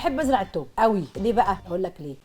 بحب ازرع التوم قوي. ليه بقى؟ اقول لك ليه.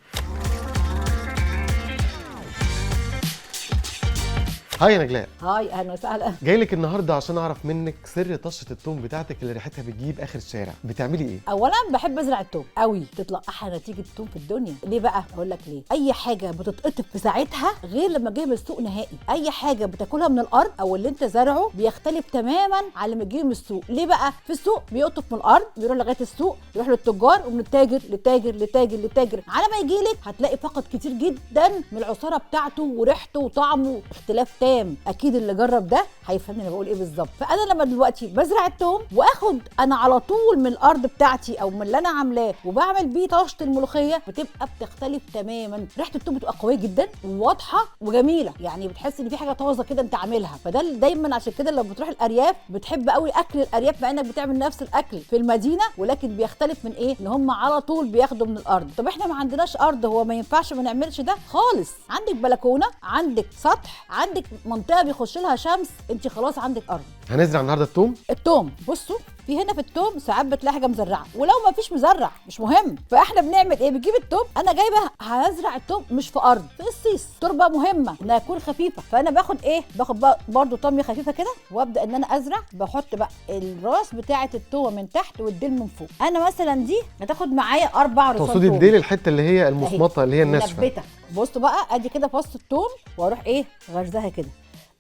هاي يا نجلاء. هاي اهلا وسهلا. جاي لك النهارده عشان اعرف منك سر طشه التوم بتاعتك اللي ريحتها بتجيب اخر الشارع، بتعملي ايه؟ اولا بحب ازرع التوم قوي، تطلع احلى نتيجه توم في الدنيا. ليه بقى؟ اقول لك ليه. اي حاجه بتتقطف في ساعتها غير لما تجيب من السوق نهائي. اي حاجه بتاكلها من الارض او اللي انت زرعه بيختلف تماما عن لما تجيبه من السوق. ليه بقى؟ في السوق بيقطف من الارض، بيروح لغايه السوق، يروح للتجار، ومن التاجر للتاجر للتاجر للتاجر، على ما يجي لك هتلاقي فقط كتير جدا من العصاره بتاعته وريحته وطعمه اختلاف تام. اكيد اللي جرب ده هيفهمني انا بقول ايه بالظبط. فانا لما دلوقتي بزرع التوم واخد انا على طول من الارض بتاعتي او من اللي انا عاملاه وبعمل بيه طشه الملوخيه، بتبقى بتختلف تماما. ريحه التوم بتبقى قويه جدا وواضحه وجميله، يعني بتحس ان في حاجه طازه كده انت عاملها. فده دايما عشان كده لما بتروح الارياف بتحب قوي اكل الارياف، مع انك بتعمل نفس الاكل في المدينه، ولكن بيختلف من ايه؟ ان هم على طول بياخدوا من الارض. طب احنا ما عندناش ارض، هو ما ينفعش ما نعملش ده خالص. عندك بلكونه، عندك سطح، عندك منطقه بيخش لها شمس، انت خلاص عندك ارض. هنزرع النهارده التوم. التوم بصوا، في هنا في التوم ساعات بتلاقي حاجه مزرعه، ولو ما فيش مزرع مش مهم. فاحنا بنعمل ايه؟ بنجيب التوم. انا جايبه هزرع التوم مش في ارض، في الصيص. تربه مهمه انها تكون خفيفه. فانا باخد ايه؟ باخد بقى برده طميه خفيفه كده، وابدا ان انا ازرع. بحط بقى الراس بتاعه التومه من تحت والديل من فوق. انا مثلا دي هتاخد معايا 4 رصاص. تقصدي الديل الحته اللي هي المصمطه اللي هي الناشفه؟ منبته. بصوا بقى، ادي كده فص التوم واروح ايه؟ غرزها كده.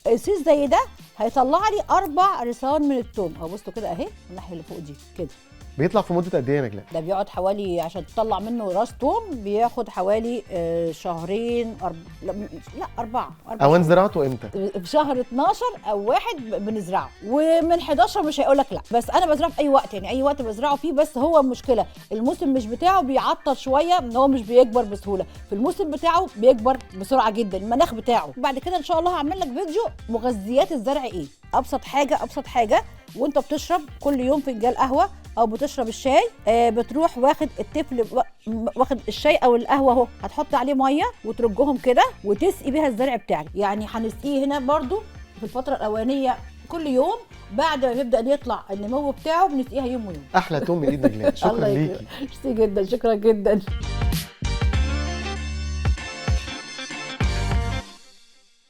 السيس زي ده هيطلع لي 4 رصان من التوم. اهو بصوا كده اهي، الناحيه اللي فوق دي كده. بيطلع في مده قد ايه يا نجلاء؟ ده بيقعد حوالي، عشان تطلع منه راس توم بياخد حوالي شهرين لا 4 اوان زراعته امتى؟ في شهر 12 او 1 بنزرعه، ومن 11 مش هيقول لك لا. بس انا بزرعه في اي وقت، يعني اي وقت بزرعه فيه. بس هو المشكله الموسم مش بتاعه بيعطل شويه، ان هو مش بيكبر بسهوله. في الموسم بتاعه بيكبر بسرعه جدا، المناخ بتاعه. بعد كده ان شاء الله هعمل لك فيديو مغذيات الزرع ايه. ابسط حاجه وانت بتشرب كل يوم فنجان قهوه او بتشرب الشاي، بتروح واخد التفل، واخد الشاي او القهوه اهو، هتحط عليه ميه وترجهم كده وتسقي بيها الزرع بتاعك. يعني هنسقيه هنا برضو في الفتره الاولانيه كل يوم، بعد ما يبدا يطلع النمو بتاعه بنسقيها يوم ويوم. احلى توم من ايد نجلاء. شكرا ليكي. ميرسي جدا، شكرا جدا.